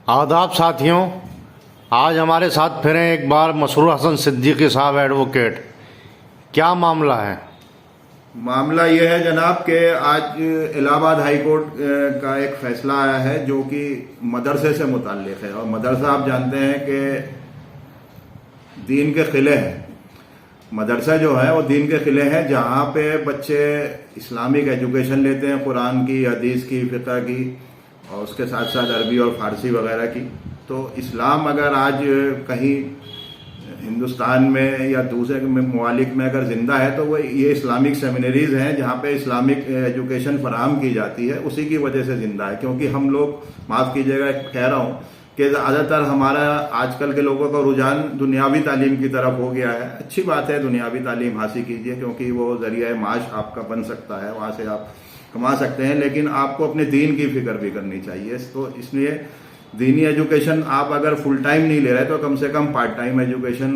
आदाब साथियों, आज हमारे साथ फिर हैं एक बार मसरूर हसन सिद्दीकी साहब एडवोकेट। क्या मामला है? मामला यह है जनाब कि आज इलाहाबाद हाई कोर्ट का एक फैसला आया है जो कि मदरसे से मुताल्लिक है। और मदरसा आप जानते हैं कि दीन के किले हैं। मदरसा जो है वो दीन के किले हैं जहाँ पे बच्चे इस्लामिक एजुकेशन लेते हैं, कुरान की, हदीस की, फ़िक़ह की और उसके साथ साथ अरबी और फ़ारसी वगैरह की। तो इस्लाम अगर आज कहीं हिंदुस्तान में या दूसरे ममालिक में अगर ज़िंदा है तो वो ये इस्लामिक सेमिनरीज़ हैं जहाँ पे इस्लामिक एजुकेशन फराहम की जाती है, उसी की वजह से ज़िंदा है। क्योंकि हम लोग, माफ़ कीजिएगा कह रहा हूँ कि ज़्यादातर हमारा आजकल के लोगों का रुझान दुनियावी तालीम की तरफ हो गया है। अच्छी बात है, दुनियावी तालीम हासिल कीजिए क्योंकि वो ज़रिया माश आपका बन सकता है, वहाँ से आप कमा सकते हैं, लेकिन आपको अपने दीन की फ़िक्र भी करनी चाहिए। तो इसलिए दीनी एजुकेशन आप अगर फुल टाइम नहीं ले रहे तो कम से कम पार्ट टाइम एजुकेशन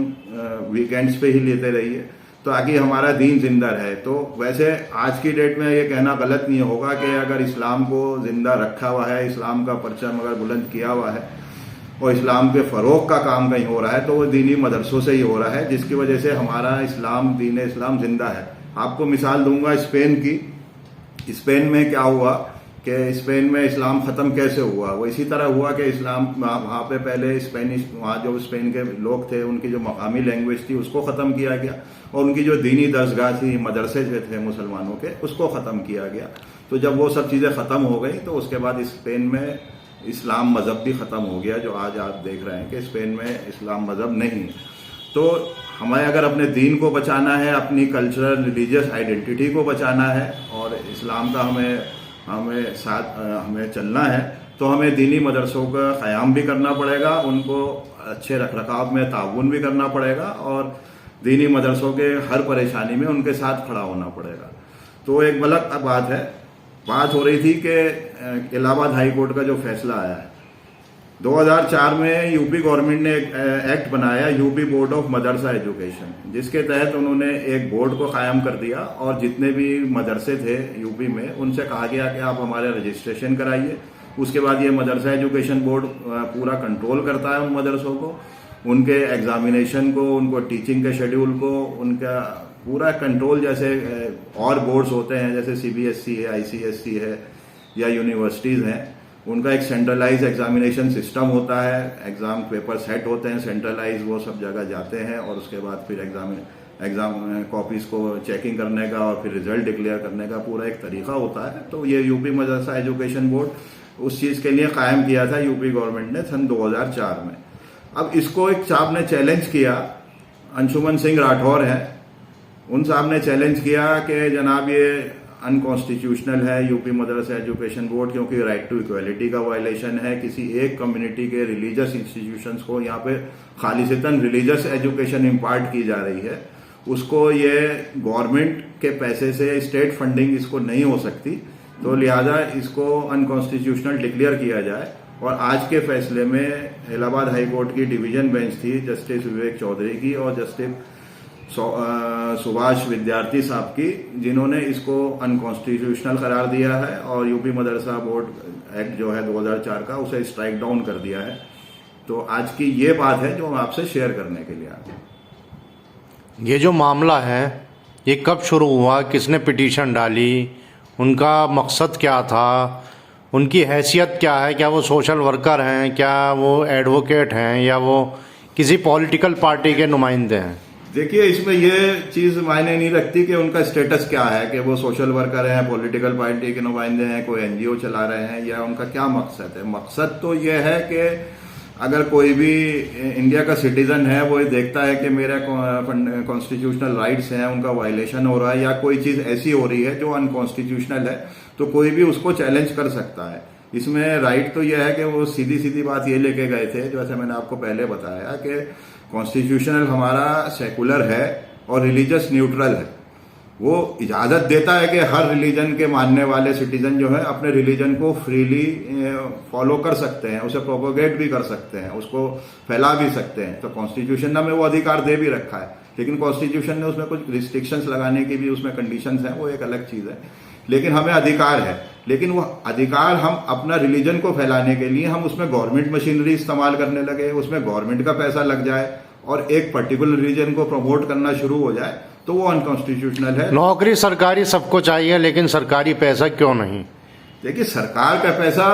वीकेंड्स पे ही लेते रहिए ताकि हमारा दीन जिंदा रहे। तो वैसे आज की डेट में ये कहना गलत नहीं होगा कि अगर इस्लाम को जिंदा रखा हुआ है, इस्लाम का परचम अगर बुलंद किया हुआ है और इस्लाम के फ़रोग का काम कहीं हो रहा है तो वो दीनी मदरसों से ही हो रहा है, जिसकी वजह से हमारा इस्लाम, दीन इस्लाम जिंदा है। आपको मिसाल दूंगा स्पेन की। स्पेन में क्या हुआ कि स्पेन में इस्लाम ख़त्म कैसे हुआ? वो इसी तरह हुआ कि इस्लाम वहाँ पे पहले स्पेनिश, वहाँ जो स्पेन के लोग थे उनकी जो मकामी लैंग्वेज थी उसको ख़त्म किया गया और उनकी जो दीनी दरसगाह थी, मदरसे जो थे मुसलमानों के, उसको ख़त्म किया गया। तो जब वो सब चीज़ें ख़त्म हो गई तो उसके बाद स्पेन में इस्लाम मज़हब भी ख़त्म हो गया, जो आज आप देख रहे हैं कि स्पेन में इस्लाम मज़हब नहीं है। तो हमें अगर अपने दीन को बचाना है, अपनी कल्चरल रिलीजियस आइडेंटिटी को बचाना है और इस्लाम का हमें चलना है तो हमें दीनी मदरसों का क़याम भी करना पड़ेगा, उनको अच्छे रखरखाव में ताउन भी करना पड़ेगा और दीनी मदरसों के हर परेशानी में उनके साथ खड़ा होना पड़ेगा। तो एक गलत बात है, बात हो रही थी कि इलाहाबाद हाई कोर्ट का जो फैसला आया है 2004 में यूपी गवर्नमेंट ने एक एक्ट बनाया, UP board of Madrasa education, जिसके तहत उन्होंने एक बोर्ड को कायम कर दिया और जितने भी मदरसे थे यूपी में उनसे कहा गया कि आप हमारे रजिस्ट्रेशन कराइए। उसके बाद ये मदरसा एजुकेशन बोर्ड पूरा कंट्रोल करता है उन मदरसों को, उनके एग्जामिनेशन को, उनको टीचिंग के शेड्यूल को, उनका पूरा कंट्रोल। जैसे और बोर्ड्स होते हैं जैसे CBSE है, ICSE है या यूनिवर्सिटीज़ हैं, उनका एक सेंट्रलाइज एग्जामिनेशन सिस्टम होता है, एग्ज़ाम पेपर सेट होते हैं सेंट्रलाइज, वो सब जगह जाते हैं और उसके बाद फिर एग्ज़ाम कॉपीज़ को चेकिंग करने का और फिर रिजल्ट डिक्लेयर करने का पूरा एक तरीका होता है। तो ये यूपी मदरसा एजुकेशन बोर्ड उस चीज़ के लिए कायम किया था यूपी गवर्नमेंट ने सन 2004 में। अब इसको एक साहब ने चैलेंज किया, अंशुमन सिंह राठौर हैं, उन साहब ने चैलेंज किया कि जनाब ये अनकॉन्स्टिट्यूशनल है यूपी मदरसा एजुकेशन बोर्ड, क्योंकि राइट टू इक्वलिटी का वायलेशन है। किसी एक कम्युनिटी के रिलीजियस इंस्टीट्यूशंस को यहाँ पे खालिसतन रिलीजियस एजुकेशन इम्पार्ट की जा रही है, उसको ये गवर्नमेंट के पैसे से स्टेट फंडिंग इसको नहीं हो सकती, तो लिहाजा इसको अनकॉन्स्टिट्यूशनल डिक्लेयर किया जाए। और आज के फैसले में इलाहाबाद हाई कोर्ट की डिवीजन बेंच थी जस्टिस विवेक चौधरी की और जस्टिस सुभाष विद्यार्थी साहब की, जिन्होंने इसको अनकॉन्स्टिट्यूशनल करार दिया है और यूपी मदरसा बोर्ड एक्ट जो है 2004 का, उसे स्ट्राइक डाउन कर दिया है। तो आज की ये बात है जो हम आपसे शेयर करने के लिए आए। ये जो मामला है ये कब शुरू हुआ, किसने पिटीशन डाली, उनका मकसद क्या था, उनकी हैसियत क्या है, क्या वो सोशल वर्कर हैं, क्या वो एडवोकेट हैं या वो किसी पॉलिटिकल पार्टी के नुमाइंदे हैं? देखिए, इसमें ये चीज़ मायने नहीं रखती कि उनका स्टेटस क्या है, कि वो सोशल वर्कर हैं, पॉलिटिकल पार्टी के नुमाइंदे हैं, कोई NGO चला रहे हैं, या उनका क्या मकसद है। मकसद तो ये है कि अगर कोई भी इंडिया का सिटीजन है वो ये देखता है कि मेरा कॉन्स्टिट्यूशनल राइट्स हैं, उनका वायलेशन हो रहा है या कोई चीज़ ऐसी हो रही है जो अनकॉन्स्टिट्यूशनल है, तो कोई भी उसको चैलेंज कर सकता है। इसमें राइट तो यह है कि वो सीधी सीधी बात ये लेके गए थे, जैसे मैंने आपको पहले बताया कि कॉन्स्टिट्यूशनल हमारा सेकुलर है और रिलीजियस न्यूट्रल है। वो इजाज़त देता है कि हर रिलीजन के मानने वाले सिटीजन जो है अपने रिलीजन को फ्रीली फॉलो कर सकते हैं, उसे प्रोपोगेट भी कर सकते हैं, उसको फैला भी सकते हैं। तो कॉन्स्टिट्यूशन ने हमें वो अधिकार दे भी रखा है, लेकिन कॉन्स्टिट्यूशन ने उसमें कुछ रिस्ट्रिक्शंस लगाने की भी उसमें कंडीशंस हैं, वो एक अलग चीज़ है। लेकिन हमें अधिकार है लेकिन वो अधिकार हम अपना रिलीजन को फैलाने के लिए हम उसमें गवर्नमेंट मशीनरी इस्तेमाल करने लगे, उसमें गवर्नमेंट का पैसा लग जाए और एक पर्टिकुलर रिलीजन को प्रमोट करना शुरू हो जाए तो वो अनकॉन्स्टिट्यूशनल है। नौकरी सरकारी सबको चाहिए, लेकिन सरकारी पैसा क्यों नहीं? देखिए, सरकार का पैसा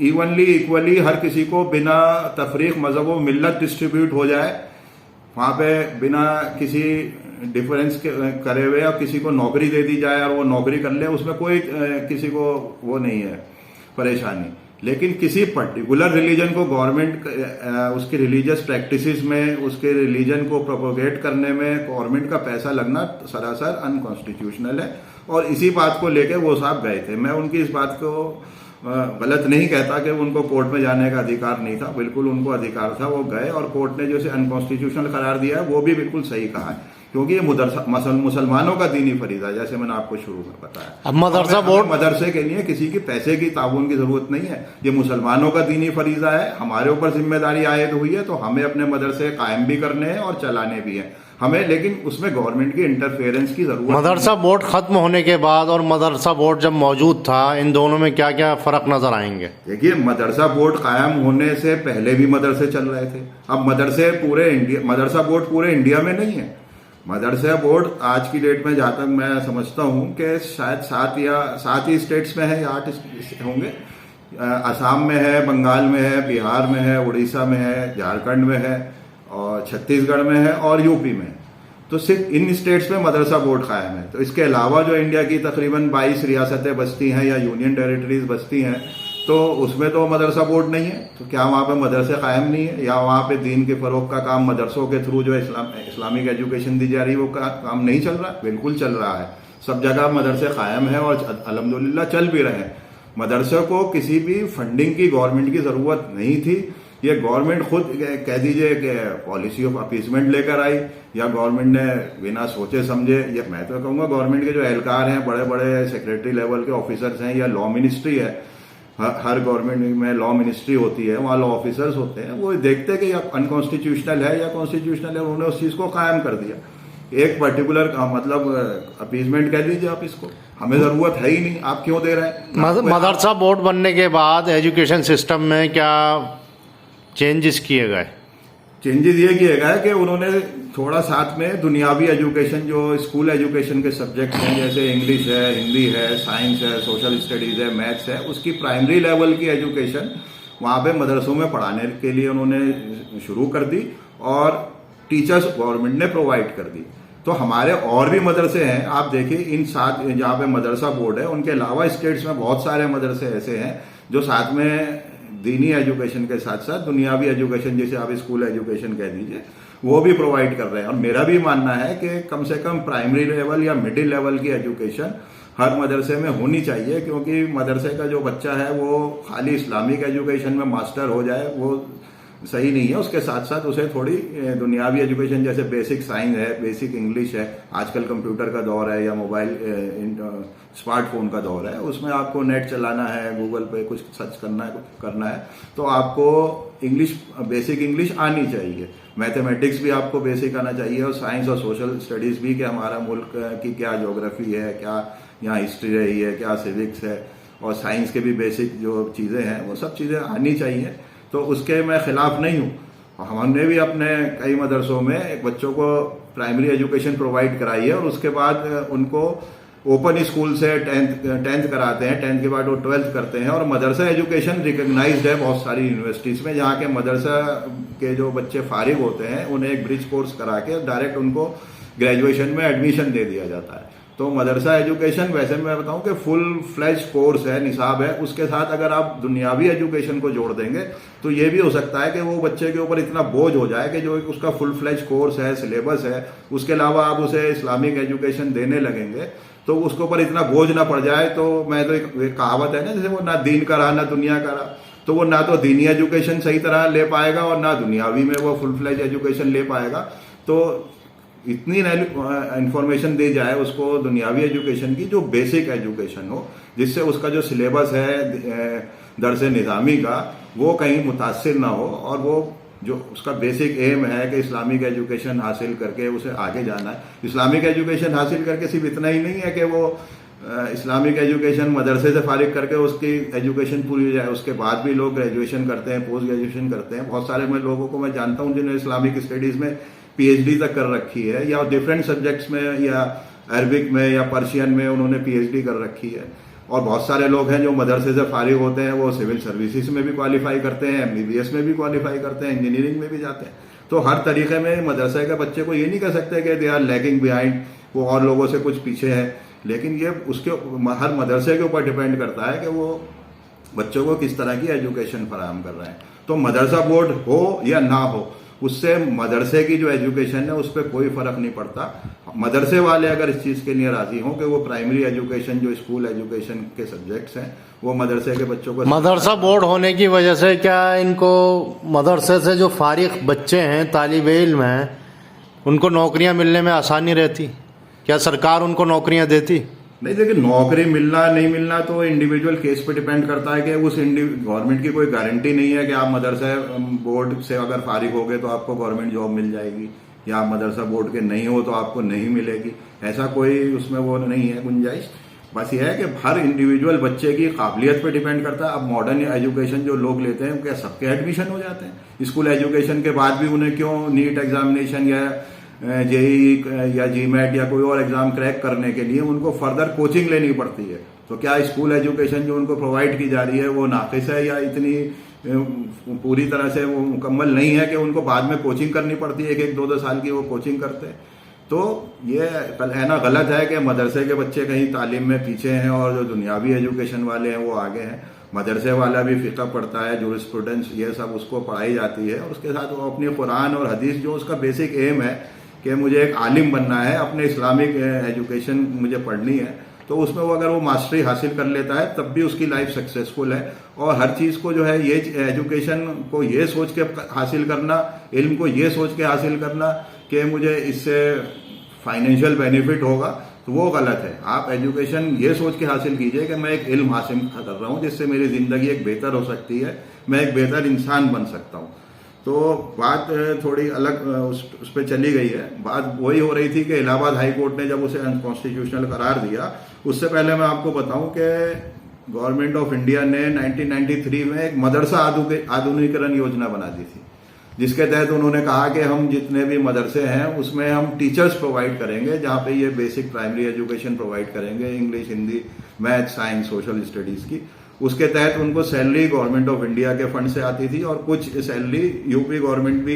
इवनली इक्वली हर किसी को बिना तफरीक मजहब व मिल्लत डिस्ट्रीब्यूट हो जाए, वहां पे बिना किसी डिफरेंस करे हुए और किसी को नौकरी दे दी जाए और वो नौकरी कर ले, उसमें कोई किसी को वो नहीं है परेशानी। लेकिन किसी पर्टिकुलर रिलीजन को गवर्नमेंट उसकी रिलीजियस प्रैक्टिसेस में, उसके रिलीजन को प्रोपोगेट करने में गवर्नमेंट का पैसा लगना सरासर अनकॉन्स्टिट्यूशनल है। और इसी बात को लेकर वो साहब गए थे। मैं उनकी इस बात को गलत नहीं कहता कि उनको कोर्ट में जाने का अधिकार नहीं था, बिल्कुल उनको अधिकार था, वो गए और कोर्ट ने जो इसे अनकॉन्स्टिट्यूशनल करार दिया है वो भी बिल्कुल सही कहा है, क्योंकि ये मुसलमानों का दीनी फरीजा, जैसे मैंने आपको शुरू में बताया। अब मदरसा बोर्ड, मदरसे के लिए किसी की पैसे की ताउन की जरूरत नहीं है, ये मुसलमानों का दीनी फरीजा है, हमारे ऊपर जिम्मेदारी आयद हुई है, तो हमें अपने मदरसे कायम भी करने हैं और चलाने भी हैं हमें, लेकिन उसमें गवर्नमेंट की इंटरफेरेंस की जरूरत। मदरसा बोर्ड खत्म होने के बाद और मदरसा बोर्ड जब मौजूद था, इन दोनों में क्या क्या फर्क नजर आएंगे? देखिए, मदरसा बोर्ड कायम होने से पहले भी मदरसे चल रहे थे। अब मदरसा बोर्ड पूरे इंडिया में नहीं है। मदरसा बोर्ड आज की डेट में, जहां तक मैं समझता हूं कि शायद 7 ही स्टेट्स में है या 8 होंगे। असम में है, बंगाल में है, बिहार में है, उड़ीसा में है, झारखंड में है और छत्तीसगढ़ में है और यूपी में। तो सिर्फ इन स्टेट्स में मदरसा बोर्ड कायम है। तो इसके अलावा जो इंडिया की तकरीबन 22 रियासतें बसती हैं या यूनियन टेरिटरीज बसती हैं, तो उसमें तो मदरसा बोर्ड नहीं है। तो क्या वहाँ पे मदरसे कायम नहीं है, या वहाँ पे दीन के फरोग का काम मदरसों के थ्रू जो इस्लामिक एजुकेशन दी जा रही है वो काम नहीं चल रहा? बिल्कुल चल रहा है। सब जगह मदरसे कायम है और अल्हम्दुलिल्लाह चल भी रहे हैं। मदरसे को किसी भी फंडिंग की गवर्नमेंट की जरूरत नहीं थी। ये गवर्नमेंट खुद कह दीजिए कि पॉलिसी ऑफ अपीसमेंट लेकर आई, या गवर्नमेंट ने बिना सोचे समझे, या मैं तो कहूँगा गवर्नमेंट के जो एहलकार हैं, बड़े बड़े सेक्रेटरी लेवल के ऑफिसर्स हैं, या लॉ मिनिस्ट्री है, हर गवर्नमेंट में लॉ मिनिस्ट्री होती है, वहाँ लॉ ऑफिसर्स होते हैं, वो देखते कि अनकॉन्स्टिट्यूशनल है या कॉन्स्टिट्यूशनल है, उन्होंने उस चीज को कायम कर दिया। एक पर्टिकुलर मतलब अपीसमेंट कह दीजिए आप इसको, हमें जरूरत है ही नहीं, आप क्यों दे रहे हैं? मदरसा बोर्ड बनने के बाद एजुकेशन सिस्टम में क्या चेंजेस किए गए? चेंजेस ये किए गए कि उन्होंने थोड़ा साथ में दुनियावी एजुकेशन, जो स्कूल एजुकेशन के सब्जेक्ट हैं, जैसे इंग्लिश है, हिंदी है, साइंस है, सोशल स्टडीज है, मैथ्स है, उसकी प्राइमरी लेवल की एजुकेशन वहाँ पे मदरसों में पढ़ाने के लिए उन्होंने शुरू कर दी और टीचर्स गवर्नमेंट ने प्रोवाइड कर दी। तो हमारे और भी मदरसे हैं, आप देखिए इन 7 जहाँ पे मदरसा बोर्ड है, उनके अलावा स्टेट्स में बहुत सारे मदरसे ऐसे हैं जो साथ में दीनी एजुकेशन के साथ साथ दुनियावी एजुकेशन, जैसे आप स्कूल एजुकेशन कह दीजिए, वो भी प्रोवाइड कर रहे हैं। और मेरा भी मानना है कि कम से कम प्राइमरी लेवल या मिडिल लेवल की एजुकेशन हर मदरसे में होनी चाहिए, क्योंकि मदरसे का जो बच्चा है वो खाली इस्लामिक एजुकेशन में मास्टर हो जाए वो सही नहीं है। उसके साथ साथ उसे थोड़ी दुनियावी एजुकेशन, जैसे बेसिक साइंस है, बेसिक इंग्लिश है, आजकल कंप्यूटर का दौर है या मोबाइल स्मार्टफोन का दौर है, उसमें आपको नेट चलाना है, गूगल पे कुछ सर्च करना है, तो आपको बेसिक इंग्लिश आनी चाहिए। मैथमेटिक्स भी आपको बेसिक आना चाहिए, और साइंस और सोशल स्टडीज भी, कि हमारा मुल्क की क्या ज्योग्राफी है, क्या यहाँ हिस्ट्री रही है, क्या सिविक्स है, और साइंस के भी बेसिक जो चीज़ें हैं वो सब चीज़ें आनी चाहिए। तो उसके मैं खिलाफ नहीं हूँ। हमने भी अपने कई मदरसों में एक बच्चों को प्राइमरी एजुकेशन प्रोवाइड कराई है, और उसके बाद उनको ओपन स्कूल से 10th कराते हैं, 10th के बाद वो 12th करते हैं, और मदरसा एजुकेशन रिकग्नाइज्ड है बहुत सारी यूनिवर्सिटीज में, जहाँ के मदरसा के जो बच्चे फारिग होते हैं उन्हें एक ब्रिज कोर्स करा के डायरेक्ट उनको ग्रेजुएशन में एडमिशन दे दिया जाता है। तो मदरसा एजुकेशन वैसे मैं बताऊं कि फुल फ्लेज कोर्स है, निसाब है, उसके साथ अगर आप दुनियावी एजुकेशन को जोड़ देंगे तो ये भी हो सकता है कि वो बच्चे के ऊपर इतना बोझ हो जाए कि जो उसका फुल फ्लेज कोर्स है, सिलेबस है, उसके अलावा आप उसे इस्लामिक एजुकेशन देने लगेंगे तो उसके ऊपर इतना बोझ ना पड़ जाए। तो मैं तो एक कहावत है ना, जैसे वो ना दीन का रहा ना दुनिया का रहा, तो वो ना तो दीनी एजुकेशन सही तरह ले पाएगा और ना दुनियावी में वो फुल फ्लेज एजुकेशन ले पाएगा। तो इतनी इंफॉर्मेशन दी जाए उसको दुनियावी एजुकेशन की, जो बेसिक एजुकेशन हो, जिससे उसका जो सिलेबस है दरस निज़ामी का वो कहीं मुतासिर ना हो, और वो जो उसका बेसिक एम है कि इस्लामिक एजुकेशन हासिल करके उसे आगे जाना है। इस्लामिक एजुकेशन हासिल करके सिर्फ इतना ही नहीं है कि वो इस्लामिक एजुकेशन मदरसे से फारिग करके उसकी एजुकेशन पूरी हो जाए, उसके बाद भी लोग ग्रेजुएशन करते हैं, पोस्ट ग्रेजुएशन करते हैं। बहुत सारे मैं लोगों को मैं जानता हूँ जिन्होंने इस्लामिक स्टडीज़ में पीएचडी तक कर रखी है, या डिफरेंट सब्जेक्ट्स में, या अरबिक में या पर्शियन में उन्होंने पीएचडी कर रखी है। और बहुत सारे लोग हैं जो मदरसे से फारिग होते हैं, वो सिविल सर्विसेज में भी क्वालिफाई करते हैं, एमबीबीएस में भी क्वालिफाई करते हैं, इंजीनियरिंग में भी जाते हैं। तो हर तरीके में मदरसे के बच्चे को ये नहीं कह सकते कि दे आर लैगिंग बिहाइंड, वो और लोगों से कुछ पीछे है। लेकिन ये उसके हर मदरसे के ऊपर डिपेंड करता है कि वो बच्चों को किस तरह की एजुकेशन फराहम कर रहे हैं। तो मदरसा बोर्ड हो या ना हो, उससे मदरसे की जो एजुकेशन है उस पर कोई फर्क नहीं पड़ता। मदरसे वाले अगर इस चीज़ के लिए राजी हों कि वो प्राइमरी एजुकेशन जो स्कूल एजुकेशन के सब्जेक्ट्स हैं वो मदरसे के बच्चों को, मदरसा बोर्ड होने की वजह से क्या इनको मदरसे से जो फारिग बच्चे हैं, तालिब इल्म हैं, उनको नौकरियां मिलने में आसानी रहती? क्या सरकार उनको नौकरियां देती? नहीं, देखिए नौकरी मिलना नहीं मिलना तो इंडिविजुअल केस पे डिपेंड करता है कि उस गवर्नमेंट की कोई गारंटी नहीं है कि आप मदरसा बोर्ड से अगर फारिग हो गए तो आपको गवर्नमेंट जॉब मिल जाएगी, या आप मदरसा बोर्ड के नहीं हो तो आपको नहीं मिलेगी। ऐसा कोई उसमें वो नहीं है गुंजाइश। बस ये है कि हर इंडिविजुअल बच्चे की काबिलियत पे डिपेंड करता है। अब मॉडर्न एजुकेशन जो लोग लेते हैं क्या सबके एडमिशन हो जाते हैं? स्कूल एजुकेशन के बाद भी उन्हें क्यों नीट एग्जामिनेशन या जेई या जीमैट या कोई और एग्जाम क्रैक करने के लिए उनको फर्दर कोचिंग लेनी पड़ती है? तो क्या स्कूल एजुकेशन जो उनको प्रोवाइड की जा रही है वो नाकिस है, या इतनी पूरी तरह से वो मुकम्मल नहीं है कि उनको बाद में कोचिंग करनी पड़ती है, 1-2 साल की वो कोचिंग करते हैं? तो ये कहना गलत है कि मदरसे के बच्चे कहीं तालीम में पीछे हैं और जो दुनियावी एजुकेशन वाले हैं वो आगे हैं। मदरसे वाला भी फ़िक़्ह पढ़ता है, जूरिस्प्रूडेंस, ये सब उसको पढ़ाई जाती है, और उसके साथ वो अपनी कुरान और हदीस जो उसका बेसिक एम है कि मुझे एक आलिम बनना है, अपने इस्लामिक एजुकेशन मुझे पढ़नी है, तो उसमें वो अगर वो मास्टरी हासिल कर लेता है तब भी उसकी लाइफ सक्सेसफुल है। और हर चीज़ को जो है ये एजुकेशन को ये सोच के हासिल करना, इल्म को ये सोच के हासिल करना कि मुझे इससे फाइनेंशियल बेनिफिट होगा, तो वो गलत है। आप एजुकेशन ये सोच के हासिल कीजिए कि मैं एक इल्म हासिल कर रहा हूँ जिससे मेरी ज़िंदगी एक बेहतर हो सकती है, मैं एक बेहतर इंसान बन सकता हूँ। तो बात थोड़ी अलग उस पर चली गई है। बात वही हो रही थी कि इलाहाबाद हाई कोर्ट ने जब उसे अनकॉन्स्टिट्यूशनल करार दिया, उससे पहले मैं आपको बताऊं कि गवर्नमेंट ऑफ इंडिया ने 1993 में एक मदरसा आधुनिकीकरण योजना बना दी थी, जिसके तहत उन्होंने कहा कि हम जितने भी मदरसे हैं उसमें हम टीचर्स प्रोवाइड करेंगे, जहाँ पे ये बेसिक प्राइमरी एजुकेशन प्रोवाइड करेंगे, English, Hindi, math, science, social studies की। उसके तहत उनको सैलरी गवर्नमेंट ऑफ इंडिया के फंड से आती थी, और कुछ सैलरी यूपी गवर्नमेंट भी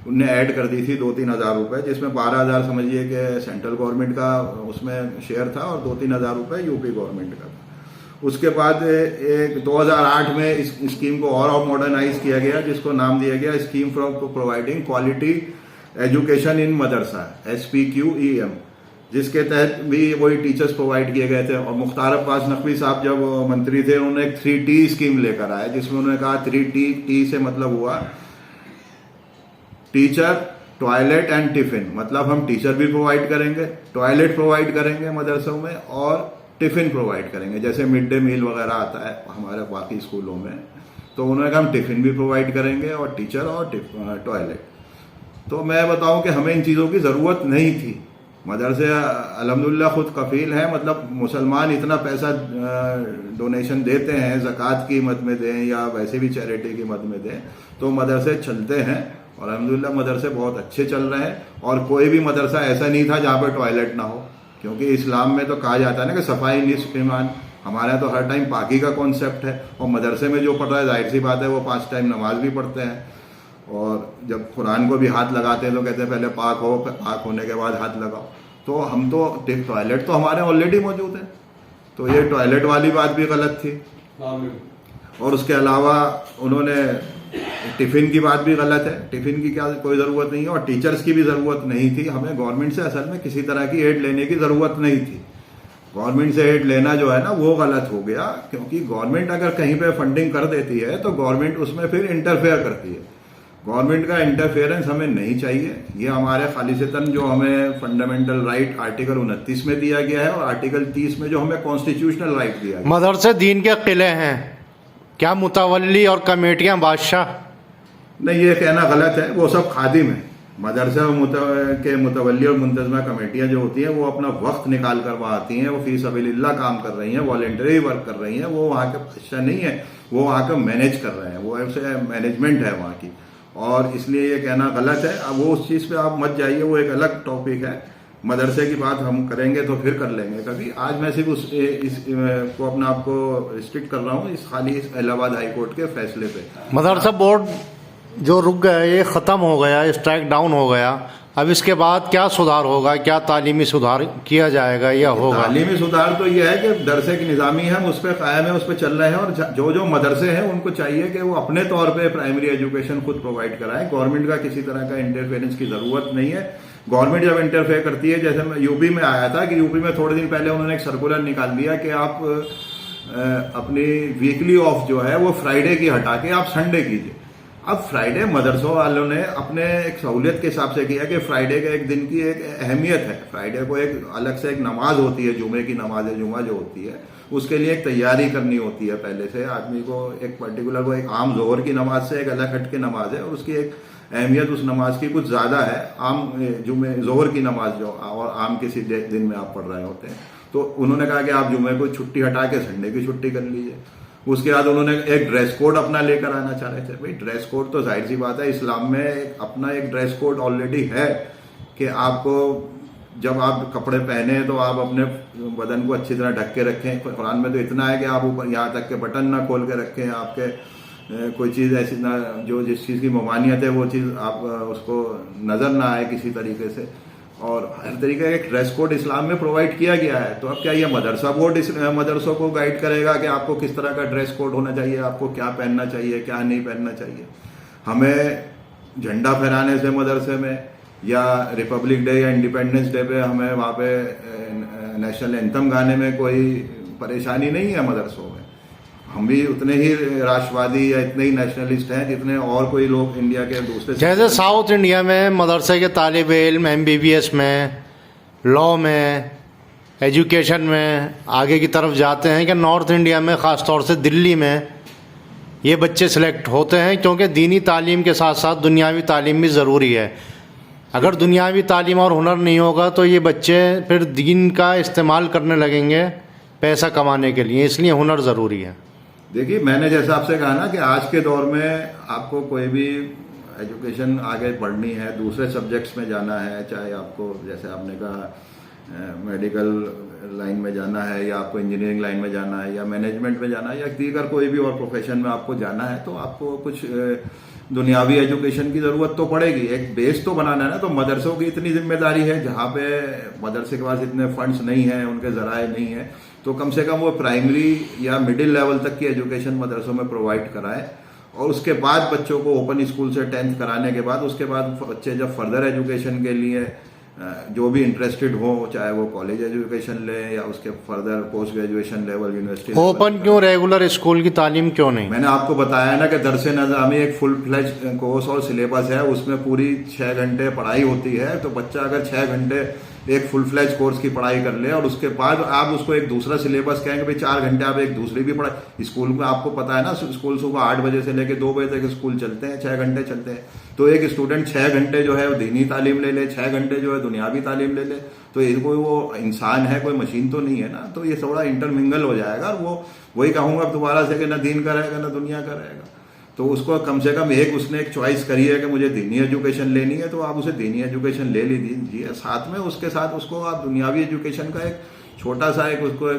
उनने ऐड कर दी थी 2-3 हज़ार रुपये, जिसमें 12,000 समझिए कि सेंट्रल गवर्नमेंट का उसमें शेयर था और 2-3 हज़ार रुपये यूपी गवर्नमेंट का था। उसके बाद एक 2008 में इस स्कीम को और मॉडर्नाइज किया गया, जिसको नाम दिया गया scheme for providing quality education in Madrasa, SPQEM, जिसके तहत भी वही टीचर्स प्रोवाइड किए गए थे। और मुख्तार अब्बास नकवी साहब जब मंत्री थे उन्होंने एक 3T स्कीम लेकर आए, जिसमें उन्होंने कहा 3T से मतलब हुआ टीचर, टॉयलेट एंड टिफिन। मतलब हम टीचर भी प्रोवाइड करेंगे, टॉयलेट प्रोवाइड करेंगे मदरसों में, और टिफिन प्रोवाइड करेंगे, जैसे मिड डे मील वगैरह आता है हमारे बाकी स्कूलों में। तो उन्होंने कहा हम टिफिन भी प्रोवाइड करेंगे और टीचर और टॉयलेट। तो मैं बताऊं कि हमें इन चीज़ों की ज़रूरत नहीं थी। मदरसे अल्हम्दुलिल्लाह खुद कफील है, मतलब मुसलमान इतना पैसा डोनेशन देते हैं, ज़कात की मद में दें या वैसे भी चैरिटी की मद में दें, तो मदरसे चलते हैं, और अल्हम्दुलिल्लाह मदरसे बहुत अच्छे चल रहे हैं। और कोई भी मदरसा ऐसा नहीं था जहाँ पर टॉयलेट ना हो, क्योंकि इस्लाम में तो कहा जाता है ना कि सफाई निस्फ ईमान। हमारे यहाँ तो हर टाइम पाकी का कॉन्सेप्ट है, और मदरसे में जो पढ़ रहा है जाहिर सी बात है वो 5 टाइम नमाज भी पढ़ते हैं, और जब कुरान को भी हाथ लगाते हैं तो कहते हैं पहले पाक हो, पाक होने के बाद हाथ लगाओ। तो हम तो टॉयलेट तो हमारे ऑलरेडी मौजूद है, तो ये टॉयलेट वाली बात भी गलत थी। और उसके अलावा उन्होंने टिफ़िन की बात भी गलत है, टिफ़िन की क्या कोई ज़रूरत नहीं है, और टीचर्स की भी ज़रूरत नहीं थी। हमें गवर्नमेंट से असल में किसी तरह की एड लेने की ज़रूरत नहीं थी। गवर्नमेंट से एड लेना जो है ना वो गलत हो गया, क्योंकि गवर्नमेंट अगर कहीं पे फंडिंग कर देती है तो गवर्नमेंट उसमें फिर इंटरफेयर करती है। गवर्नमेंट का इंटरफेरेंस हमें नहीं चाहिए। ये हमारे खालिसतन जो हमें फंडामेंटल राइट आर्टिकल 29 में दिया गया है, और आर्टिकल 30 में जो हमें कॉन्स्टिट्यूशनल राइट दिया गया। मदरसे दीन के किले हैं, क्या मुतवल्ली और कमेटियां बादशाह? नहीं, ये कहना गलत है। वो सब खादिम है, मदरसा के मुतवल्ली और मुंतजमा कमेटियां जो होती हैं वो अपना वक्त निकाल कर वहाँ आती हैं, वो फी सबीलिल्लाह काम कर रही हैं, वॉलेंटरी वर्क कर रही हैं, वो वहाँ का हिस्सा नहीं है, वो वहाँ का मैनेज कर रहे हैं, वो ऐसे मैनेजमेंट है वहाँ की। और इसलिए ये कहना गलत है। अब वो उस चीज़ पे आप मत जाइए, वो एक अलग टॉपिक है। मदरसे की बात हम करेंगे तो फिर कर लेंगे कभी। आज मैं सिर्फ को अपने आप को रिस्ट्रिक्ट कर रहा हूँ इस इलाहाबाद हाई कोर्ट के फैसले पे। मदरसा बोर्ड जो रुक गया, ये ख़त्म हो गया, स्ट्राइक डाउन हो गया, अब इसके बाद क्या सुधार होगा, क्या तालीमी सुधार किया जाएगा या होगा? तालीमी सुधार तो ये है कि दरसे की निज़ामी है, उस पर कायम है, उस पर चल रहे हैं। और जो जो मदरसे हैं उनको चाहिए कि वो अपने तौर पे प्राइमरी एजुकेशन खुद प्रोवाइड कराएं। गवर्नमेंट का किसी तरह का इंटरफेरेंस की ज़रूरत नहीं है। गवर्नमेंट जब इंटरफेयर करती है, जैसे मैं यूपी में आया था कि यूपी में थोड़े दिन पहले उन्होंने एक सर्कुलर निकाल दिया कि आप अपनी वीकली ऑफ जो है वो फ्राइडे की हटा के आप संडे कीजिए। अब फ्राइडे मदरसों वालों ने अपने एक सहूलियत के हिसाब से किया कि फ्राइडे के एक दिन की एक अहमियत है। फ्राइडे को एक अलग से एक नमाज होती है, जुमे की नमाज जुमा जो होती है, उसके लिए एक तैयारी करनी होती है पहले से आदमी को। एक पर्टिकुलर वो एक आम जोहर की नमाज से एक अलग हट के नमाज है, और उसकी एक अहमियत उस नमाज की कुछ ज़्यादा है आम जुमे जोहर की नमाज जो और आम किसी दिन में आप पढ़ रहे होते हैं। तो उन्होंने कहा कि आप जुमे को छुट्टी हटा के संडे की छुट्टी कर लीजिए। उसके बाद उन्होंने एक ड्रेस कोड अपना लेकर आना चाह रहे थे। भाई ड्रेस कोड तो जाहिर सी बात है, इस्लाम में अपना एक ड्रेस कोड ऑलरेडी है कि आपको जब आप कपड़े पहने तो आप अपने बदन को अच्छी तरह ढक के रखें। कुरान में तो इतना है कि आप ऊपर यहाँ तक के बटन ना खोल के रखें, आपके कोई चीज़ ऐसी ना जो जिस चीज़ की ममानियत है वो चीज़ आप उसको नज़र ना आए किसी तरीके से। और हर तरीके का एक ड्रेस कोड इस्लाम में प्रोवाइड किया गया है। तो अब क्या ये मदरसा बोर्ड इस मदरसों को गाइड करेगा कि आपको किस तरह का ड्रेस कोड होना चाहिए, आपको क्या पहनना चाहिए, क्या नहीं पहनना चाहिए? हमें झंडा फहराने से मदरसे में या रिपब्लिक डे या इंडिपेंडेंस डे पे हमें वहाँ पे नेशनल एंथम गाने में कोई परेशानी नहीं है मदरसों में। हम भी उतने ही राष्ट्रवादी या इतने ही नेशनलिस्ट हैं जितने और कोई लोग इंडिया के दूसरे। जैसे साउथ इंडिया में मदरसे के तालिब इल्म MBBS में, लॉ में, एजुकेशन में आगे की तरफ जाते हैं, कि नॉर्थ इंडिया में ख़ास तौर से दिल्ली में ये बच्चे सिलेक्ट होते हैं? क्योंकि दीनी तालीम के साथ साथ दुनियावी तालीम भी ज़रूरी है। अगर दुनियावी तालीम और हुनर नहीं होगा तो ये बच्चे फिर दीन का इस्तेमाल करने लगेंगे पैसा कमाने के लिए, इसलिए हुनर ज़रूरी है। देखिए, मैंने जैसा आपसे कहा ना कि आज के दौर में आपको कोई भी एजुकेशन आगे बढ़नी है, दूसरे सब्जेक्ट्स में जाना है, चाहे आपको जैसे आपने कहा मेडिकल लाइन में जाना है, या आपको इंजीनियरिंग लाइन में जाना है, या मैनेजमेंट में जाना है, या दीगर कोई भी और प्रोफेशन में आपको जाना है, तो आपको कुछ दुनियावी एजुकेशन की ज़रूरत तो पड़ेगी। एक बेस तो बनाना है ना। तो मदरसों की इतनी जिम्मेदारी है, जहाँ पे मदरसे के पास इतने फंड्स नहीं हैं, उनके ज़राए नहीं है, तो कम से कम वो प्राइमरी या मिडिल लेवल तक की एजुकेशन मदरसों में प्रोवाइड कराए। और उसके बाद बच्चों को ओपन स्कूल से 10th कराने के बाद, उसके बाद बच्चे जब फर्दर एजुकेशन के लिए जो भी इंटरेस्टेड हो, चाहे वो कॉलेज एजुकेशन ले या उसके further post graduation level university. Open क्यों, रेगुलर स्कूल की तालीम क्यों नहीं? मैंने आपको बताया ना कि दरसे निज़ामी एक फुल फ्लेज कोर्स और सिलेबस है, उसमें पूरी 6 घंटे पढ़ाई होती है। तो बच्चा अगर 6 घंटे एक फुल फ्लेज कोर्स की पढ़ाई कर ले और उसके बाद आप उसको एक दूसरा सिलेबस कहेंगे भाई 4 घंटे आप एक दूसरी भी पढ़ाई। स्कूल में आपको पता है ना, स्कूल सुबह 8 बजे से लेकर 2 बजे तक स्कूल चलते हैं, 6 घंटे चलते हैं। तो एक स्टूडेंट 6 घंटे जो है वो दीनी तालीम ले ले, 6 घंटे जो है दुनियावी तालीम ले ले, तो ये कोई वो इंसान है, कोई मशीन तो नहीं है ना। तो ये थोड़ा इंटरमिंगल हो जाएगा। और वही कहूँगा दोबारा से कि ना दीन का रहेगा ना दुनिया का रहेगा। तो उसको कम से कम उसने एक चॉइस करी है कि मुझे दीनी एजुकेशन लेनी है, तो आप उसे दीनी एजुकेशन ले लीजिए। साथ में उसके साथ उसको आप दुनियावी एजुकेशन का एक छोटा सा एक उसको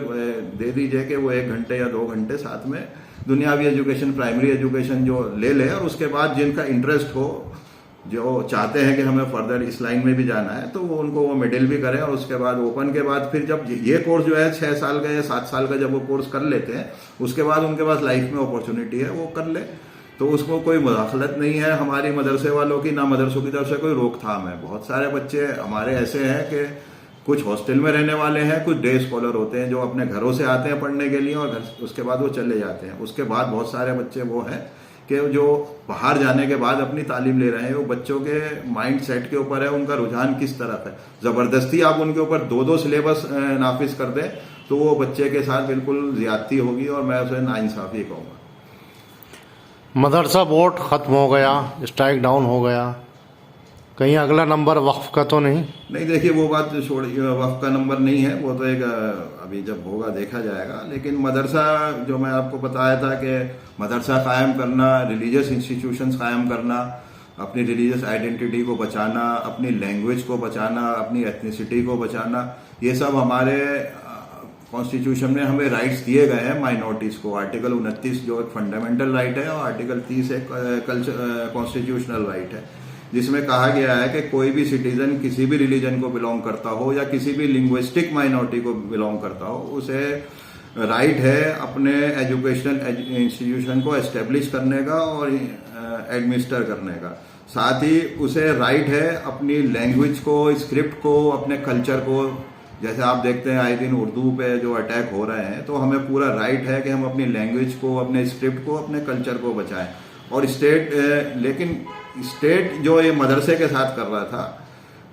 दे दीजिए कि वो 1 घंटे या 2 घंटे साथ में दुनियावी एजुकेशन, प्राइमरी एजुकेशन जो ले ले। और उसके बाद जिनका इंटरेस्ट हो, जो चाहते हैं कि हमें फर्दर इस लाइन में भी जाना है, तो वो उनको वो मिडिल भी करें। और उसके बाद ओपन के बाद फिर जब ये कोर्स जो है 6 साल का या 7 साल का जब वो कोर्स कर लेते हैं, उसके बाद उनके पास लाइफ में अपॉर्चुनिटी है, वो कर ले। तो उसको कोई मुदाखलत नहीं है हमारी मदरसे वालों की, ना मदरसों की तरफ से कोई रोकथाम है। बहुत सारे बच्चे हमारे ऐसे हैं कि कुछ हॉस्टल में रहने वाले हैं, कुछ डे स्कॉलर होते हैं जो अपने घरों से आते हैं पढ़ने के लिए और उसके बाद वो चले जाते हैं। उसके बाद बहुत सारे बच्चे वो हैं कि जो बाहर जाने के बाद अपनी तालीम ले रहे हैं। वो बच्चों के माइंड सेट के ऊपर है, उनका रुझान किस तरफ है। ज़बरदस्ती आप उनके ऊपर 2-2 सिलेबस नाफिज कर दें तो वो बच्चे के साथ बिल्कुल ज्यादती होगी और मैं उसे नाइंसाफ़ी कहूँगा। मदरसा बोर्ड ख़त्म हो गया, स्ट्राइक डाउन हो गया, कहीं अगला नंबर वक्फ का तो नहीं? नहीं, देखिए वो बात छोड़िए, वक्फ का नंबर नहीं है, वो तो एक अभी जब होगा देखा जाएगा। लेकिन मदरसा जो मैं आपको बताया था कि मदरसा कायम करना, रिलीजियस इंस्टीट्यूशंस कायम करना, अपनी रिलीजियस आइडेंटिटी को बचाना, अपनी लैंग्वेज को बचाना, अपनी एथनिसिटी को बचाना, ये सब हमारे कॉन्स्टिट्यूशन में हमें राइट्स दिए गए हैं माइनॉरिटीज को। आर्टिकल 29 जो एक फंडामेंटल राइट है और आर्टिकल 30 एक कॉन्स्टिट्यूशनल राइट है, जिसमें कहा गया है कि कोई भी सिटीजन किसी भी रिलीजन को बिलोंग करता हो या किसी भी लिंग्विस्टिक माइनॉरिटी को बिलोंग करता हो, उसे राइट है अपने एजुकेशनल इंस्टीट्यूशन को एस्टेब्लिश करने का और एडमिनिस्टर करने का। साथ ही उसे राइट है अपनी लैंग्वेज को, स्क्रिप्ट को, अपने कल्चर को, जैसे आप देखते हैं आए दिन उर्दू पे जो अटैक हो रहे हैं, तो हमें पूरा राइट है कि हम अपनी लैंग्वेज को, अपने स्क्रिप्ट को, अपने कल्चर को बचाएं। और स्टेट, लेकिन स्टेट जो ये मदरसे के साथ कर रहा था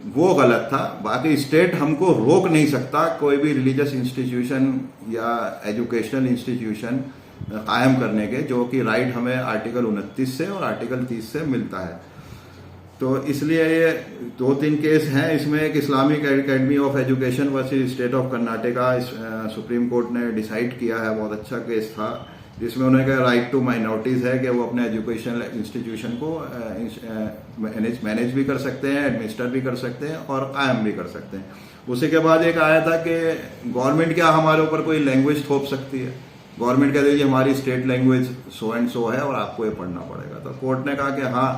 वो गलत था। बाकी स्टेट हमको रोक नहीं सकता कोई भी रिलीजियस इंस्टीट्यूशन या एजुकेशनल इंस्टीट्यूशन कायम करने के, जो कि राइट हमें आर्टिकल 29 से और आर्टिकल 30 से मिलता है। तो इसलिए ये 2-3 केस हैं। इसमें एक Islamic academy of education versus state of Karnataka, supreme court ने डिसाइड किया है, बहुत अच्छा केस था, जिसमें उन्होंने कहा राइट टू माइनॉरिटीज़ है कि वो अपने एजुकेशनल इंस्टीट्यूशन को मैनेज भी कर सकते हैं, एडमिनिस्टर भी कर सकते हैं और कायम भी कर सकते हैं। उसी के बाद एक आया था कि गवर्नमेंट क्या हमारे ऊपर कोई लैंग्वेज थोप सकती है। गवर्नमेंट कह देगी हमारी state language so and so है और आपको ये पढ़ना पड़ेगा। तो कोर्ट ने कहा कि हाँ,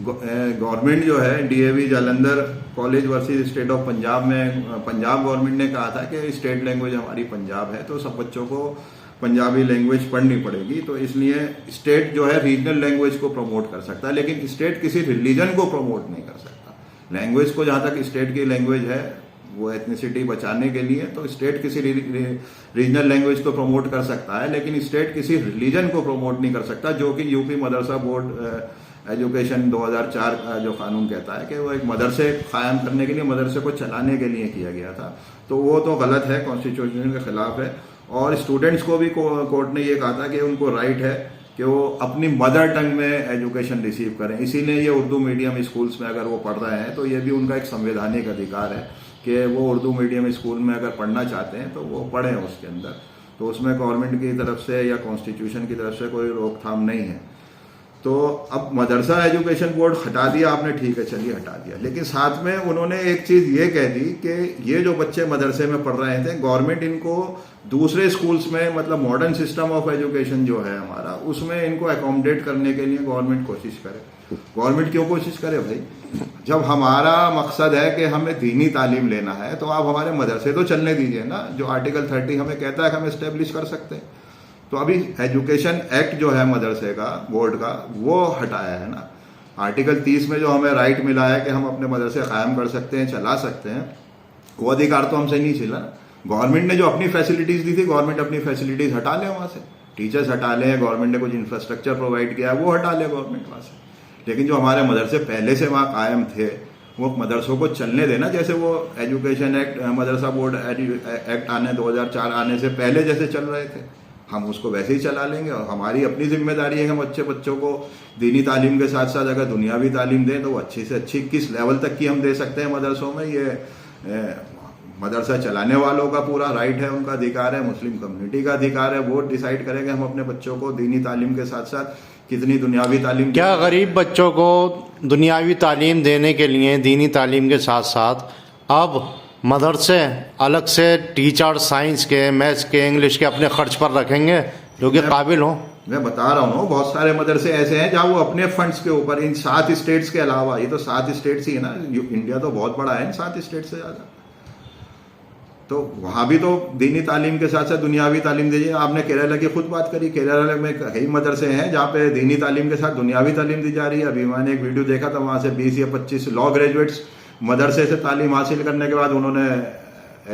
गवर्नमेंट जो है DAV Jalandhar college versus state of Punjab में, पंजाब गवर्नमेंट ने कहा था कि स्टेट लैंग्वेज हमारी पंजाब है, तो सब बच्चों को पंजाबी लैंग्वेज पढ़नी पड़ेगी। तो इसलिए स्टेट जो है रीजनल लैंग्वेज को प्रमोट कर सकता है, लेकिन स्टेट किसी रिलीजन को प्रमोट नहीं कर सकता। लैंग्वेज को, जहां तक स्टेट की लैंग्वेज है वो एथनिसिटी बचाने के लिए, तो स्टेट किसी रीजनल लैंग्वेज को प्रमोट कर सकता है, लेकिन स्टेट किसी रिलीजन को प्रमोट नहीं कर सकता, जो कि यूपी मदरसा बोर्ड एजुकेशन 2004 का जो कानून कहता है कि वो एक मदरसे कायम करने के लिए, मदरसे को चलाने के लिए किया गया था। तो वो तो गलत है, कॉन्स्टिट्यूशन के खिलाफ है। और स्टूडेंट्स को भी कोर्ट ने ये कहा था कि उनको राइट है कि वो अपनी मदर टंग में एजुकेशन रिसीव करें। इसीलिए ये उर्दू मीडियम स्कूल्स में अगर वो पढ़ रहे हैं तो ये भी उनका एक संवैधानिक अधिकार है कि वो उर्दू मीडियम स्कूल में अगर पढ़ना चाहते हैं तो वो पढ़ें उसके अंदर। तो उसमें गवर्नमेंट की तरफ से या कॉन्स्टिट्यूशन की तरफ से कोई रोकथाम नहीं है। तो अब मदरसा एजुकेशन बोर्ड हटा दिया आपने, ठीक है, चलिए हटा दिया, लेकिन साथ में उन्होंने एक चीज ये कह दी कि ये जो बच्चे मदरसे में पढ़ रहे थे, गवर्नमेंट इनको दूसरे स्कूल्स में, मतलब मॉडर्न सिस्टम ऑफ एजुकेशन जो है हमारा, उसमें इनको अकोमोडेट करने के लिए गवर्नमेंट कोशिश करे। गवर्नमेंट क्यों कोशिश करे भाई? जब हमारा मकसद है कि हमें दीनी तालीम लेना है तो आप हमारे मदरसे तो चलने दीजिए ना, जो आर्टिकल 30 हमें कहता है कि हम एस्टेब्लिश कर सकते हैं। तो अभी एजुकेशन एक्ट जो है मदरसे का, बोर्ड का, वो हटाया है ना। आर्टिकल 30 में जो हमें राइट मिला है कि हम अपने मदरसे कायम कर सकते हैं, चला सकते हैं, वो अधिकार तो हमसे नहीं छिला। गवर्नमेंट ने जो अपनी फैसिलिटीज दी थी, गवर्नमेंट अपनी फैसिलिटीज हटा ले वहां से, टीचर्स हटा ले, गवर्नमेंट ने कुछ इंफ्रास्ट्रक्चर प्रोवाइड किया है वो हटा ले गवर्नमेंट वहां से। लेकिन जो हमारे मदरसे पहले से वहां कायम थे, वो मदरसों को चलने देना, जैसे वो एजुकेशन एक्ट, मदरसा बोर्ड एक्ट आने 2004 आने से पहले जैसे चल रहे थे, हम उसको वैसे ही चला लेंगे। और हमारी अपनी जिम्मेदारी है कि हम अच्छे बच्चों को दीनी तालीम के साथ साथ अगर दुनियावी तालीम दें तो वो अच्छी से अच्छी किस लेवल तक की हम दे सकते हैं मदरसों में, ये मदरसा चलाने वालों का पूरा राइट है, उनका अधिकार है, मुस्लिम कम्युनिटी का अधिकार है, वो डिसाइड करेंगे हम अपने बच्चों को दीनी तालीम के साथ साथ कितनी दुनियावी तालीम। क्या गरीब बच्चों को दुनियावी तालीम देने के लिए, दीनी तालीम के साथ साथ अब मदरसे अलग से टीचर साइंस के, मैथ्स के, इंग्लिश के अपने खर्च पर रखेंगे जो कि काबिल हो? मैं बता रहा हूँ, बहुत सारे मदरसे ऐसे हैं जहाँ वो अपने फंड्स के ऊपर, इन 7 स्टेट्स के अलावा, ये तो 7 स्टेट्स ही है ना, इंडिया तो बहुत बड़ा है, इन 7 स्टेट से ज्यादा, तो वहां भी तो दीनी तालीम के साथ साथ दुनियावी तालीम दीजिए। आपने केरला की खुद बात करी, केरला में कई मदरसे हैं जहाँ पे दीनी तालीम के साथ दुनियावी तालीम दी जा रही है। अभी मैंने एक वीडियो देखा था, वहां से 20 या 25 लॉ ग्रेजुएट्स मदरसे से तालीम हासिल करने के बाद उन्होंने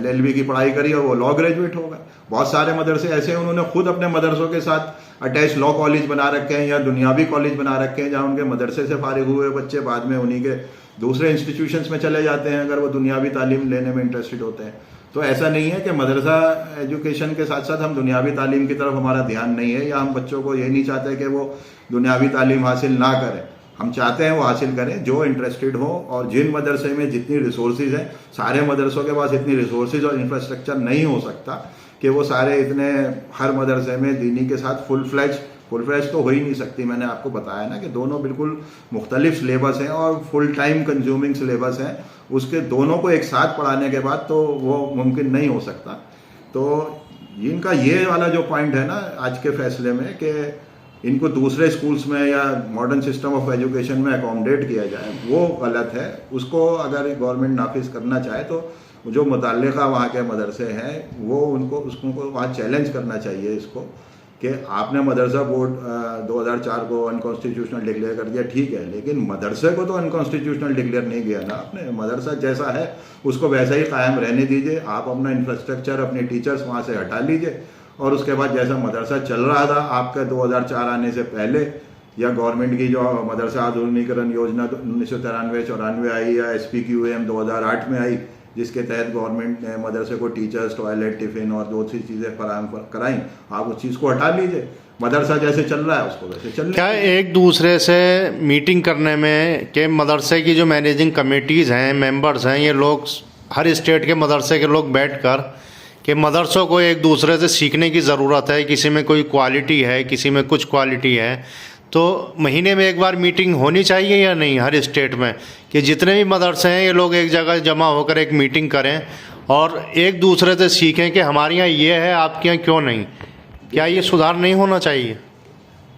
LLB की पढ़ाई करी और वो लॉ ग्रेजुएट हो गए। बहुत सारे मदरसे ऐसे हैं, उन्होंने खुद अपने मदरसों के साथ अटैच लॉ कॉलेज बना रखे हैं या दुनियावी कॉलेज बना रखे हैं, जहाँ उनके मदरसे से फारिग हुए बच्चे बाद में उन्हीं के दूसरे इंस्टीट्यूशंस में चले जाते हैं अगर वो दुनियावी तालीम लेने में इंटरेस्टेड होते हैं। तो ऐसा नहीं है कि मदरसा एजुकेशन के साथ साथ हम दुनियावी तालीम की तरफ हमारा ध्यान नहीं है, या हम बच्चों को ये नहीं चाहते कि वो दुनियावी तालीम हासिल ना करें। हम चाहते हैं वो हासिल करें जो इंटरेस्टेड हो, और जिन मदरसे में जितनी रिसोर्सेज हैं, सारे मदरसों के पास इतनी रिसोर्सेज और इंफ्रास्ट्रक्चर नहीं हो सकता कि वो सारे इतने हर मदरसे में दीनी के साथ फुल फ्लैज तो हो ही नहीं सकती। मैंने आपको बताया ना कि दोनों बिल्कुल मुख्तलिफ सिलेबस हैं और फुल टाइम कंज्यूमिंग सिलेबस हैं, उसके दोनों को एक साथ पढ़ाने के बाद तो वो मुमकिन नहीं हो सकता। तो इनका ये वाला जो पॉइंट है ना आज के फैसले में कि इनको दूसरे स्कूल्स में या मॉडर्न सिस्टम ऑफ एजुकेशन में अकोमोडेट किया जाए, वो गलत है। उसको अगर गवर्नमेंट नाफिज करना चाहे तो जो मुताल्लिका वहाँ के मदरसे हैं वो उसको वहाँ चैलेंज करना चाहिए इसको कि आपने मदरसा बोर्ड 2004 को अनकॉन्स्टिट्यूशनल डिक्लेयर कर दिया, ठीक है, लेकिन मदरसे को तो अनकॉन्स्टिट्यूशनल डिक्लेयर नहीं किया ना आपने। मदरसा जैसा है उसको वैसा ही कायम रहने दीजिए। आप अपना इंफ्रास्ट्रक्चर, अपने टीचर्स वहाँ से हटा लीजिए, और उसके बाद जैसा मदरसा चल रहा था आपका 2004 आने से पहले, या गवर्नमेंट की जो मदरसा आधुनिकीकरण योजना 1993-94 आई, या SPQAM 2008 में आई, जिसके तहत गवर्नमेंट ने मदरसे को टीचर्स, टॉयलेट, टिफिन और दो सी चीज़ें फराहम कराई, आप उस चीज़ को हटा लीजिए। मदरसा जैसे चल रहा है उसको वैसे चल। क्या एक दूसरे से मीटिंग करने में कि मदरसे की जो मैनेजिंग कमेटीज़ हैं, मेंबर्स हैं, ये लोग हर स्टेट के मदरसे के लोग बैठकर कि मदरसों को एक दूसरे से सीखने की ज़रूरत है, किसी में कोई क्वालिटी है, किसी में कुछ क्वालिटी है, तो महीने में एक बार मीटिंग होनी चाहिए या नहीं हर स्टेट में, कि जितने भी मदरसे हैं ये लोग एक जगह जमा होकर एक मीटिंग करें और एक दूसरे से सीखें कि हमारे यहाँ ये है, आपके यहाँ क्यों नहीं? क्या ये सुधार नहीं होना चाहिए?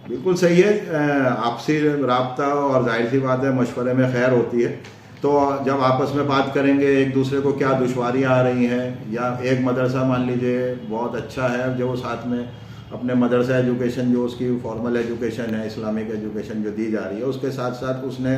बिल्कुल सही है, आपसी राब्ता और जाहिर सी बात है मशवरे में खैर होती है। तो जब आपस में बात करेंगे एक दूसरे को क्या दुश्वारियाँ आ रही हैं, या एक मदरसा मान लीजिए बहुत अच्छा है जो साथ में अपने मदरसा एजुकेशन जो उसकी फॉर्मल एजुकेशन है, इस्लामिक एजुकेशन जो दी जा रही है, उसके साथ साथ उसने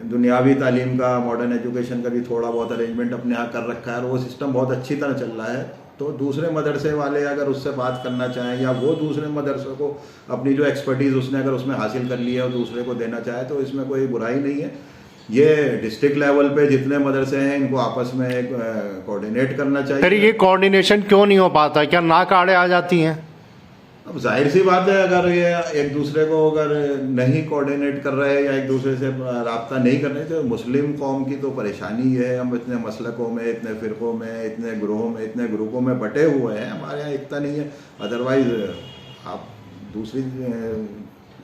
दुनियावी तालीम का, मॉडर्न एजुकेशन का भी थोड़ा बहुत अरेंजमेंट अपने यहाँ कर रखा है, और वो सिस्टम बहुत अच्छी तरह चल रहा है। तो दूसरे मदरसे वाले अगर उससे बात करना चाहें, या वो दूसरे मदरसों को अपनी जो एक्सपर्टीज़ उसने अगर उसमें हासिल कर ली है और दूसरे को देना चाहे, तो इसमें कोई बुराई नहीं है। ये डिस्ट्रिक्ट लेवल पे जितने मदरसे हैं इनको आपस में एक कोऑर्डिनेट करना चाहिए। फिर ये कोऑर्डिनेशन क्यों नहीं हो पाता? क्या नाक आड़े आ जाती हैं? अब जाहिर सी बात है, अगर ये एक दूसरे को अगर नहीं कोऑर्डिनेट कर रहे हैं या एक दूसरे से राब्ता नहीं कर रहे, तो मुस्लिम कौम की तो परेशानी ये है। हम इतने मसलकों में, इतने फ़िरक़ों में, इतने ग्रोहों में, इतने ग्रुपों में बटे हुए हैं, हमारे यहाँ एकता नहीं है। अदरवाइज़ आप दूसरी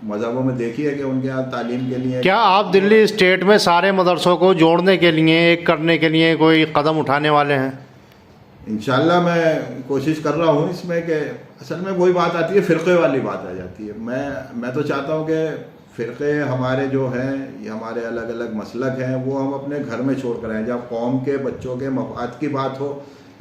मज़हबों में देखिए कि उनके यहाँ तालीम के लिए। क्या आप दिल्ली स्टेट में सारे मदरसों को जोड़ने के लिए, एक करने के लिए कोई कदम उठाने वाले हैं? इंशाल्लाह मैं कोशिश कर रहा हूँ इसमें कि असल में वही बात आती है, फ़िरक़े वाली बात आ जाती है। मैं तो चाहता हूँ कि फ़िरक़े हमारे जो हैं, ये हमारे अलग अलग मसलक हैं, वो हम अपने घर में छोड़ कर आएँ। जब कौम के बच्चों के मफाद की बात हो,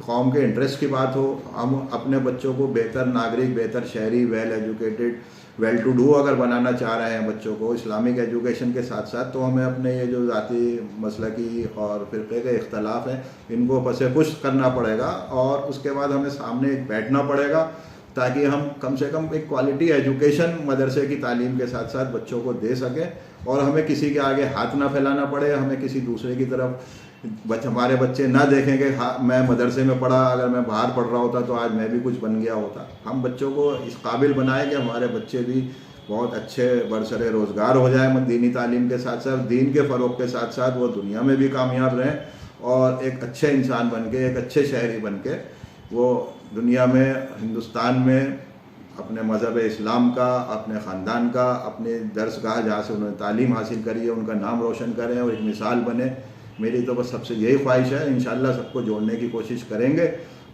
कौम के इंटरेस्ट की बात हो, हम अपने बच्चों को बेहतर नागरिक, बेहतर शहरी, well educated, well to do अगर बनाना चाह रहे हैं बच्चों को इस्लामिक एजुकेशन के साथ साथ, तो हमें अपने ये जो ज़ाती मसलकी और फ़िरक़े के इख्तलाफ हैं इनको पसे पुश करना पड़ेगा, और उसके बाद हमें सामने एक बैठना पड़ेगा ताकि हम कम से कम एक क्वालिटी एजुकेशन मदरसे की तालीम के साथ साथ बच्चों को दे सकें, और हमें किसी के आगे हाथ ना फैलाना पड़े, हमें किसी दूसरे की तरफ हमारे बच्चे ना देखें कि हाँ मैं मदरसे में पढ़ा, अगर मैं बाहर पढ़ रहा होता तो आज मैं भी कुछ बन गया होता। हम बच्चों को इस काबिल बनाएं कि हमारे बच्चे भी बहुत अच्छे बरसरे रोज़गार हो जाए दीनी तालीम के साथ साथ, दीन के फ़रोग़ के साथ साथ वो दुनिया में भी कामयाब रहें, और एक अच्छे इंसान बन के, एक अच्छे शहरी बन के वो दुनिया में, हिंदुस्तान में अपने मज़हब इस्लाम का, अपने ख़ानदान का, अपने दरसगाह जहाँ से उन्होंने तालीम हासिल करी है उनका नाम रोशन करें और एक मिसाल बने। मेरी तो बस सबसे यही ख्वाहिश है। इंशाल्लाह सबको जोड़ने की कोशिश करेंगे,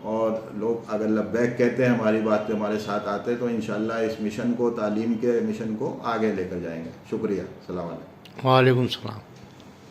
और लोग अगर लब्बैक कहते हैं, हमारी बात पे हमारे साथ आते हैं, तो इंशाल्लाह इस मिशन को, तालीम के मिशन को आगे लेकर जाएंगे। शुक्रिया। अस्सलाम वालेकुम। वालेकुम सलाम।